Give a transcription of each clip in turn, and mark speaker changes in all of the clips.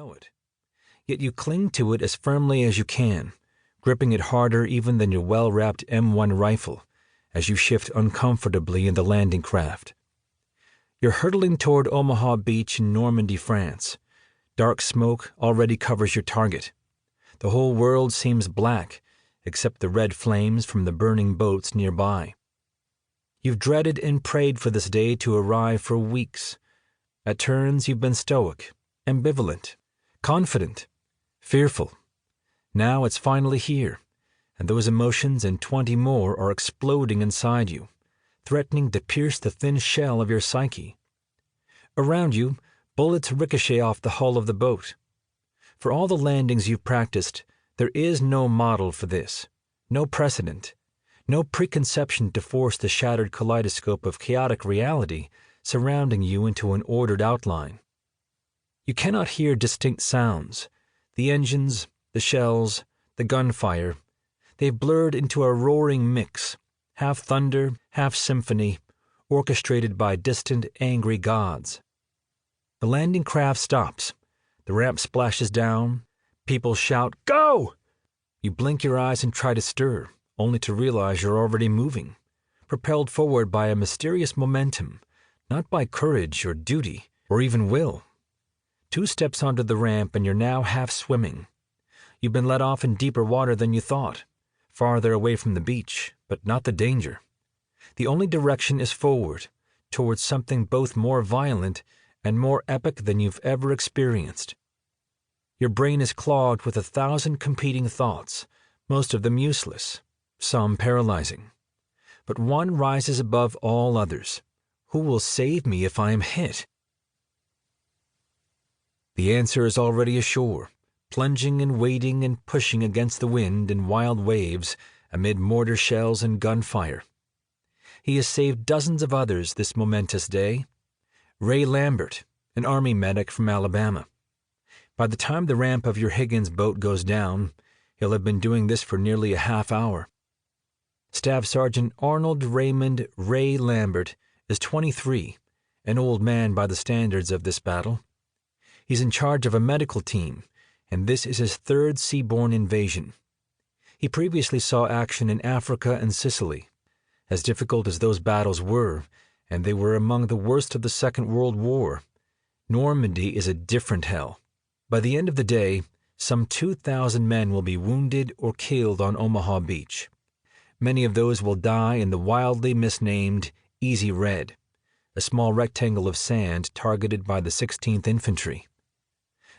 Speaker 1: know it. Yet you cling to it as firmly as you can, gripping it harder even than your well-wrapped M1 rifle as you shift uncomfortably in the landing craft. You're hurtling toward Omaha Beach in Normandy, France. Dark smoke already covers your target. The whole world seems black, except the red flames from the burning boats nearby. You've dreaded and prayed for this day to arrive for weeks. At turns you've been stoic, ambivalent, confident, fearful. Now it's finally here, and those emotions and 20 more are exploding inside you, threatening to pierce the thin shell of your psyche. Around you, bullets ricochet off the hull of the boat. For all the landings you've practiced, there is no model for this, no precedent, no preconception to force the shattered kaleidoscope of chaotic reality surrounding you into an ordered outline. You cannot hear distinct sounds. The engines, the shells, the gunfire, they've blurred into a roaring mix, half thunder, half symphony, orchestrated by distant, angry gods. The landing craft stops. The ramp splashes down. People shout, "Go!" You blink your eyes and try to stir, only to realize you're already moving, propelled forward by a mysterious momentum, not by courage or duty or even will. 2 steps onto the ramp and you're now half swimming. You've been let off in deeper water than you thought, farther away from the beach, but not the danger. The only direction is forward, towards something both more violent and more epic than you've ever experienced. Your brain is clogged with 1,000 competing thoughts, most of them useless, some paralyzing. But one rises above all others. Who will save me if I am hit? The answer is already ashore, plunging and wading and pushing against the wind in wild waves amid mortar shells and gunfire. He has saved dozens of others this momentous day. Ray Lambert, an Army medic from Alabama. By the time the ramp of your Higgins boat goes down, he'll have been doing this for nearly a half hour. Staff Sergeant Arnold Raymond Ray Lambert is 23, an old man by the standards of this battle. He's in charge of a medical team, and this is his 3rd seaborne invasion. He previously saw action in Africa and Sicily. As difficult as those battles were, and they were among the worst of the Second World War, Normandy is a different hell. By the end of the day, some 2,000 men will be wounded or killed on Omaha Beach. Many of those will die in the wildly misnamed Easy Red, a small rectangle of sand targeted by the 16th Infantry.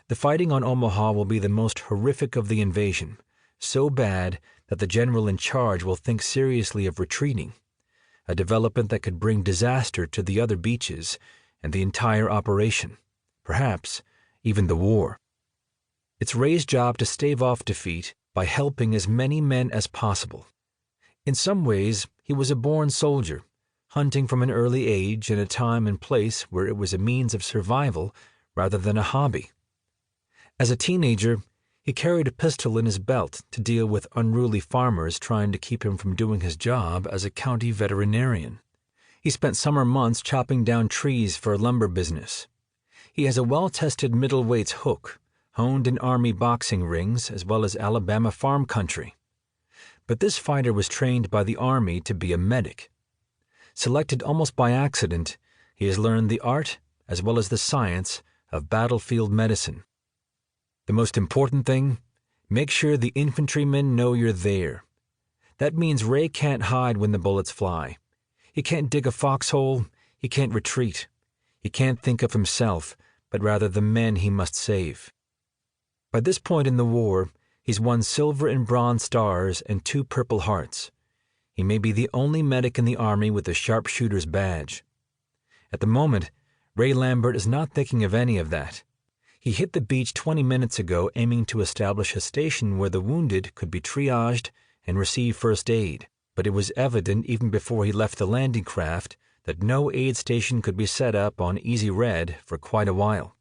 Speaker 1: The fighting on Omaha will be the most horrific of the invasion, so bad that the general in charge will think seriously of retreating, a development that could bring disaster to the other beaches and the entire operation, perhaps even the war. It's Ray's job to stave off defeat by helping as many men as possible. In some ways, he was a born soldier, hunting from an early age in a time and place where it was a means of survival rather than a hobby. As a teenager, he carried a pistol in his belt to deal with unruly farmers trying to keep him from doing his job as a county veterinarian. He spent summer months chopping down trees for a lumber business. He has a well-tested middleweight's hook, honed in Army boxing rings as well as Alabama farm country. But this fighter was trained by the Army to be a medic. Selected almost by accident, he has learned the art as well as the science of battlefield medicine. The most important thing, make sure the infantrymen know you're there. That means Ray can't hide when the bullets fly. He can't dig a foxhole. He can't retreat. He can't think of himself, but rather the men he must save. By this point in the war, he's won silver and bronze stars and 2 Purple Hearts. He may be the only medic in the Army with a sharpshooter's badge. At the moment, Ray Lambert is not thinking of any of that. He hit the beach 20 minutes ago aiming to establish a station where the wounded could be triaged and receive first aid, but it was evident even before he left the landing craft that no aid station could be set up on Easy Red for quite a while.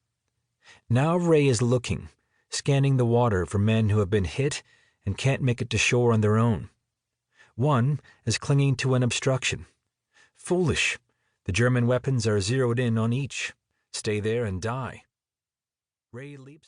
Speaker 1: Now Ray is looking, scanning the water for men who have been hit and can't make it to shore on their own. One is clinging to an obstruction. Foolish. The German weapons are zeroed in on each. Stay there and die. Ray leaps